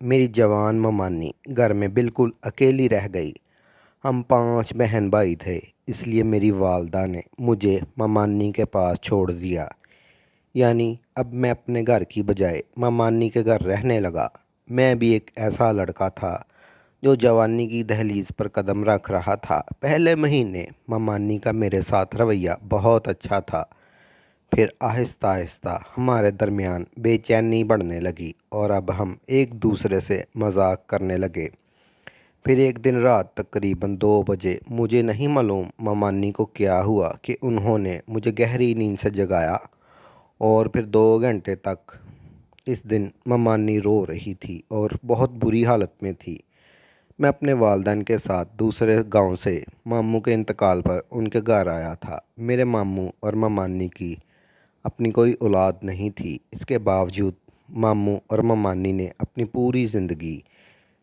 मेरी जवान ममानी घर में बिल्कुल अकेली रह गई। हम 5 बहन भाई थे, इसलिए मेरी वालदा ने मुझे ममानी के पास छोड़ दिया। यानी अब मैं अपने घर की बजाय ममानी के घर रहने लगा। मैं भी एक ऐसा लड़का था जो जवानी की दहलीज पर कदम रख रहा था। पहले महीने ममानी का मेरे साथ रवैया बहुत अच्छा था। फिर आहिस्ता आहिस्ता हमारे दरमियान बेचैनी बढ़ने लगी और अब हम एक दूसरे से मजाक करने लगे। फिर एक दिन रात तकरीबन 2 बजे, मुझे नहीं मालूम ममानी को क्या हुआ कि उन्होंने मुझे गहरी नींद से जगाया और फिर 2 घंटे तक इस दिन ममानी रो रही थी और बहुत बुरी हालत में थी। मैं अपने वालिदैन के साथ दूसरे गांव से मामू के इंतकाल पर उनके घर आया था। मेरे मामू और ममानी की अपनी कोई औलाद नहीं थी। इसके बावजूद मामू और ममानी ने अपनी पूरी ज़िंदगी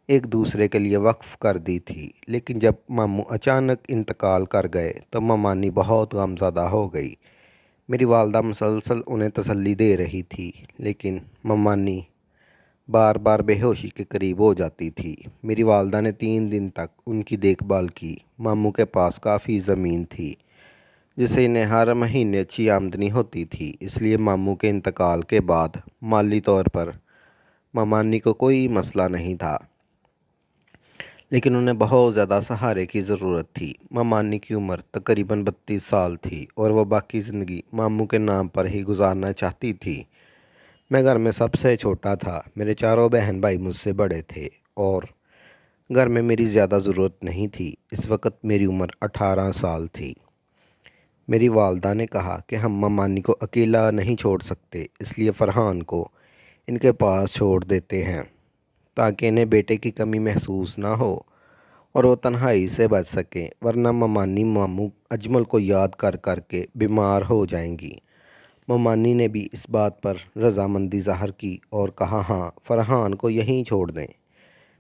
एक दूसरे के लिए वक्फ कर दी थी। लेकिन जब मामू अचानक इंतकाल कर गए तो ममानी बहुत गमज़दा हो गई। मेरी वालदा मुसलसल उन्हें तसल्ली दे रही थी, लेकिन ममानी बार बार बेहोशी के करीब हो जाती थी। मेरी वालदा ने 3 दिन तक उनकी देखभाल की। मामू के पास काफ़ी ज़मीन थी जिससे इन्हें हर महीने अच्छी आमदनी होती थी, इसलिए मामू के इंतकाल के बाद माली तौर पर ममानी को कोई मसला नहीं था। लेकिन उन्हें बहुत ज़्यादा सहारे की ज़रूरत थी। ममानी की उम्र तकरीबन 32 साल थी और वह बाकी ज़िंदगी मामू के नाम पर ही गुजारना चाहती थी। मैं घर में सबसे छोटा था। मेरे चारों बहन भाई मुझसे बड़े थे और घर में मेरी ज़्यादा ज़रूरत नहीं थी। इस वक्त मेरी उम्र 18 साल थी। मेरी वालदा ने कहा कि हम ममानी को अकेला नहीं छोड़ सकते, इसलिए फ़रहान को इनके पास छोड़ देते हैं ताकि इन्हें बेटे की कमी महसूस ना हो और वो तन्हाई से बच सकें, वरना ममानी मामू अजमल को याद कर कर के बीमार हो जाएंगी। ममानी ने भी इस बात पर रजामंदी ज़ाहिर की और कहा, हाँ, फ़रहान को यहीं छोड़ दें।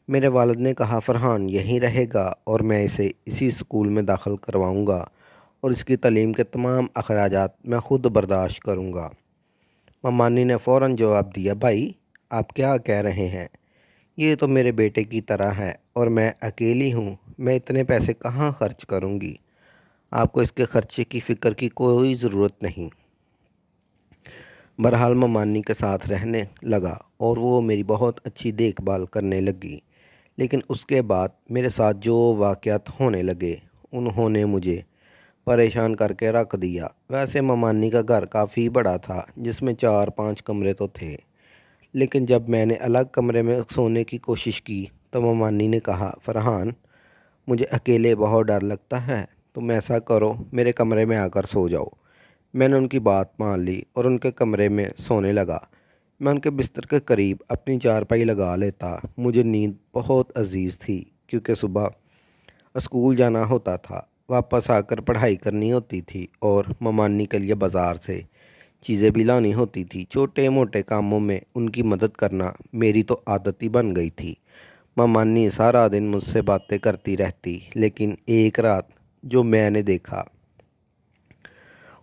मेरे वालिद ने कहा, फ़रहान यहीं रहेगा और मैं इसे इसी स्कूल में दाखिल करवाऊँगा और इसकी तालीम के तमाम अखराजात मैं ख़ुद बर्दाश्त करूँगा। ममानी ने फ़ौरन जवाब दिया, भाई आप क्या कह रहे हैं? ये तो मेरे बेटे की तरह है और मैं अकेली हूँ। मैं इतने पैसे कहाँ खर्च करूँगी? आपको इसके खर्चे की फ़िक्र की कोई ज़रूरत नहीं। बहरहाल ममानी के साथ रहने लगा और वो मेरी बहुत अच्छी देखभाल करने लगी। लेकिन उसके बाद मेरे साथ जो वाक़यात होने लगे उन्होंने मुझे परेशान करके रख दिया। वैसे ममानी का घर काफ़ी बड़ा था, जिसमें 4-5 कमरे तो थे। लेकिन जब मैंने अलग कमरे में सोने की कोशिश की तो ममानी ने कहा, फ़रहान मुझे अकेले बहुत डर लगता है, तुम ऐसा करो मेरे कमरे में आकर सो जाओ। मैंने उनकी बात मान ली और उनके कमरे में सोने लगा। मैं उनके बिस्तर के करीब अपनी चारपाई लगा लेता। मुझे नींद बहुत अजीज़ थी क्योंकि सुबह स्कूल जाना होता था, वापस आकर पढ़ाई करनी होती थी और ममानी के लिए बाज़ार से चीज़ें भी लानी होती थी। छोटे मोटे कामों में उनकी मदद करना मेरी तो आदत ही बन गई थी। ममानी सारा दिन मुझसे बातें करती रहती, लेकिन एक रात जो मैंने देखा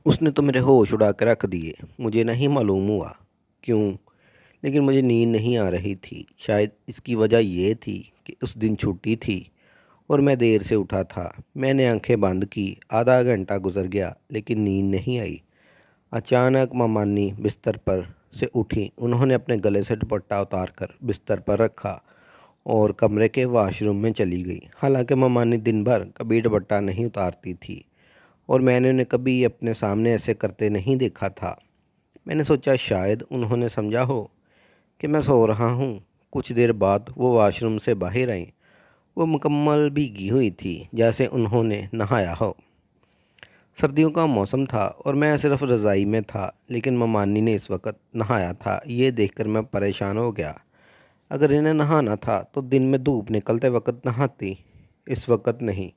उसने तो मेरे होश उड़ा के रख दिए। मुझे नहीं मालूम हुआ क्यों, लेकिन मुझे नींद नहीं आ रही थी। शायद इसकी वजह ये थी कि उस दिन छुट्टी थी और मैं देर से उठा था। मैंने आंखें बंद की, आधा घंटा गुजर गया लेकिन नींद नहीं आई। अचानक ममानी बिस्तर पर से उठी। उन्होंने अपने गले से दुपट्टा उतारकर बिस्तर पर रखा और कमरे के वाशरूम में चली गई। हालांकि ममानी दिन भर कभी दुपट्टा नहीं उतारती थी और मैंने उन्हें कभी अपने सामने ऐसे करते नहीं देखा था। मैंने सोचा शायद उन्होंने समझा हो कि मैं सो रहा हूँ। कुछ देर बाद वो वाशरूम से बाहर आई। वो मुकम्मल भीगी हुई थी, जैसे उन्होंने नहाया हो। सर्दियों का मौसम था और मैं सिर्फ रज़ाई में था, लेकिन ममानी ने इस वक्त नहाया था। ये देखकर मैं परेशान हो गया। अगर इन्हें नहाना था तो दिन में धूप निकलते वक्त नहाती, इस वक्त नहीं।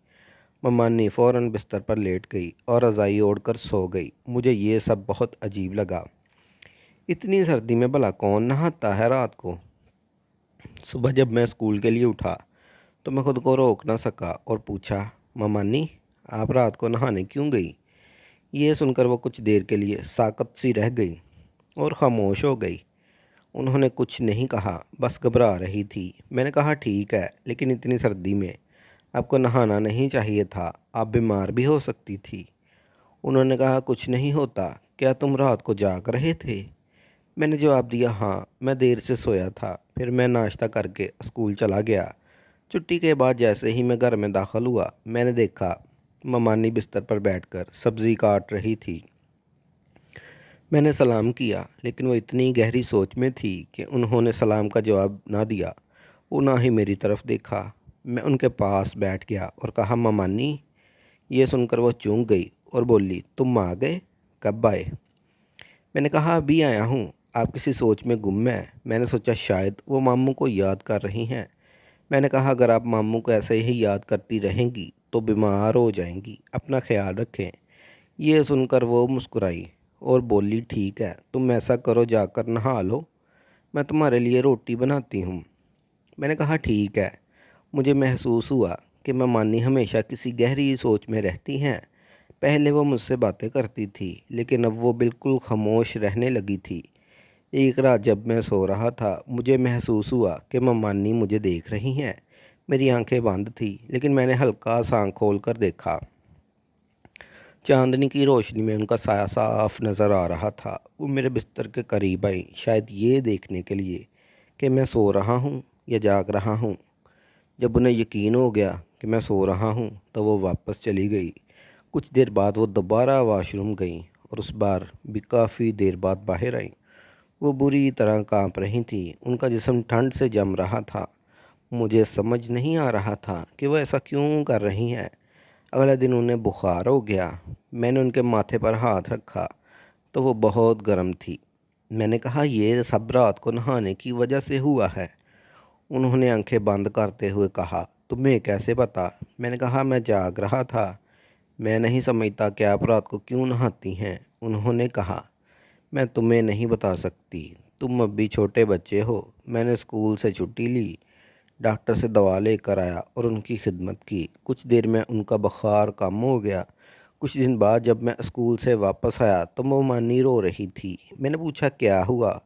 ममानी फ़ौरन बिस्तर पर लेट गई और रज़ाई ओढ़कर सो गई। मुझे ये सब बहुत अजीब लगा। इतनी सर्दी में भला कौन नहाता है रात को? सुबह जब मैं स्कूल के लिए उठा तो मैं ख़ुद को रोक ना सका और पूछा, ममानी आप रात को नहाने क्यों गई? ये सुनकर वो कुछ देर के लिए साकत सी रह गई और ख़ामोश हो गई उन्होंने कुछ नहीं कहा, बस घबरा रही थी। मैंने कहा ठीक है, लेकिन इतनी सर्दी में आपको नहाना नहीं चाहिए था, आप बीमार भी हो सकती थी। उन्होंने कहा कुछ नहीं होता, क्या तुम रात को जाग रहे थे? मैंने जवाब दिया हाँ, मैं देर से सोया था। फिर मैं नाश्ता करके स्कूल चला गया। छुट्टी के बाद जैसे ही मैं घर में दाखिल हुआ, मैंने देखा ममानी बिस्तर पर बैठकर सब्ज़ी काट रही थी। मैंने सलाम किया, लेकिन वो इतनी गहरी सोच में थी कि उन्होंने सलाम का जवाब ना दिया, वो ना ही मेरी तरफ देखा। मैं उनके पास बैठ गया और कहा ममानी। ये सुनकर वो चूक गई और बोली तुम आ गए, कब आए? मैंने कहा अभी आया हूँ। आप किसी सोच में गुम हैं। मैंने सोचा शायद वो मामू को याद कर रही हैं। मैंने कहा अगर आप मामू को ऐसे ही याद करती रहेंगी तो बीमार हो जाएंगी, अपना ख्याल रखें। ये सुनकर वो मुस्कुराई और बोली ठीक है, तुम ऐसा करो, जाकर नहा लो, मैं तुम्हारे लिए रोटी बनाती हूँ। मैंने कहा ठीक है। मुझे महसूस हुआ कि ममानी हमेशा किसी गहरी सोच में रहती हैं। पहले वो मुझसे बातें करती थी, लेकिन अब वो बिल्कुल खामोश रहने लगी थी। एक रात जब मैं सो रहा था, मुझे महसूस हुआ कि ममानी मुझे देख रही हैं। मेरी आंखें बंद थी, लेकिन मैंने हल्का सा आँख खोल कर देखा। चांदनी की रोशनी में उनका साया साफ नज़र आ रहा था। वो मेरे बिस्तर के करीब आई, शायद ये देखने के लिए कि मैं सो रहा हूँ या जाग रहा हूँ। जब उन्हें यकीन हो गया कि मैं सो रहा हूँ तो वो वापस चली गई। कुछ देर बाद वो दोबारा वॉशरूम गई और उस बार भी काफ़ी देर बाद बाहर आई। वो बुरी तरह कांप रही थी, उनका जिस्म ठंड से जम रहा था। मुझे समझ नहीं आ रहा था कि वो ऐसा क्यों कर रही हैं। अगले दिन उन्हें बुखार हो गया। मैंने उनके माथे पर हाथ रखा तो वो बहुत गर्म थी। मैंने कहा ये सब रात को नहाने की वजह से हुआ है। उन्होंने आंखें बंद करते हुए कहा तुम्हें कैसे पता? मैंने कहा मैं जाग रहा था, मैं नहीं समझता कि आप रात को क्यों नहाती हैं। उन्होंने कहा मैं तुम्हें नहीं बता सकती, तुम अभी छोटे बच्चे हो। मैंने स्कूल से छुट्टी ली, डॉक्टर से दवा लेकर आया और उनकी खिदमत की। कुछ देर में उनका बुखार कम हो गया। कुछ दिन बाद जब मैं स्कूल से वापस आया तो मोमानी रो रही थी। मैंने पूछा क्या हुआ?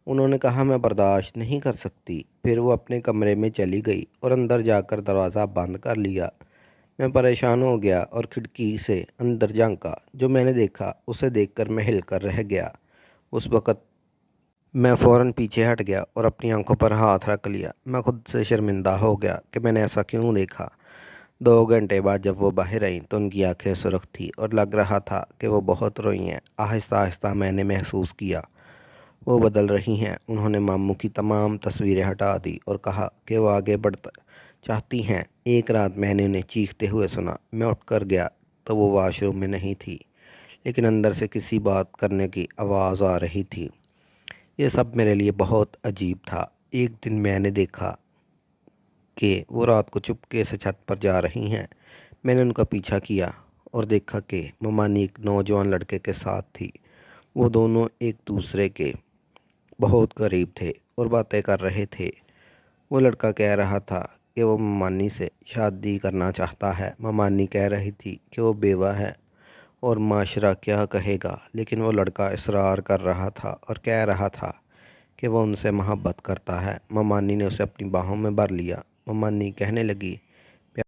उन्होंने कहा मैं बर्दाश्त नहीं कर सकती। फिर वो अपने कमरे में चली गई और अंदर जाकर दरवाज़ा बंद कर लिया। मैं परेशान हो गया और खिड़की से अंदर झांका। जो मैंने देखा उसे देखकर मैं हिलकर रह गया। उस वक़्त मैं फ़ौरन पीछे हट गया और अपनी आंखों पर हाथ रख लिया। मैं खुद से शर्मिंदा हो गया कि मैंने ऐसा क्यों देखा। 2 घंटे बाद जब वो बाहर आईं तो उनकी आंखें सुर्ख थी और लग रहा था कि वो बहुत रोई हैं। आहिस्ता आहिस्ता मैंने महसूस किया वो बदल रही हैं। उन्होंने मामू की तमाम तस्वीरें हटा दी और कहा कि वो आगे बढ़ना चाहती हैं। एक रात मैंने उन्हें चीखते हुए सुना। मैं उठकर गया तो वो वॉशरूम में नहीं थी, लेकिन अंदर से किसी बात करने की आवाज़ आ रही थी। ये सब मेरे लिए बहुत अजीब था। एक दिन मैंने देखा कि वो रात को चुपके से छत पर जा रही हैं। मैंने उनका पीछा किया और देखा कि ममानी एक नौजवान लड़के के साथ थी। वो दोनों एक दूसरे के बहुत करीब थे और बातें कर रहे थे। वो लड़का कह रहा था कि वो ममानी से शादी करना चाहता है। ममानी कह रही थी कि वो बेवा है और माशरा क्या कहेगा, लेकिन वो लड़का इसरार कर रहा था और कह रहा था कि वो उनसे मोहब्बत करता है। ममानी ने उसे अपनी बाहों में भर लिया। ममानी कहने लगी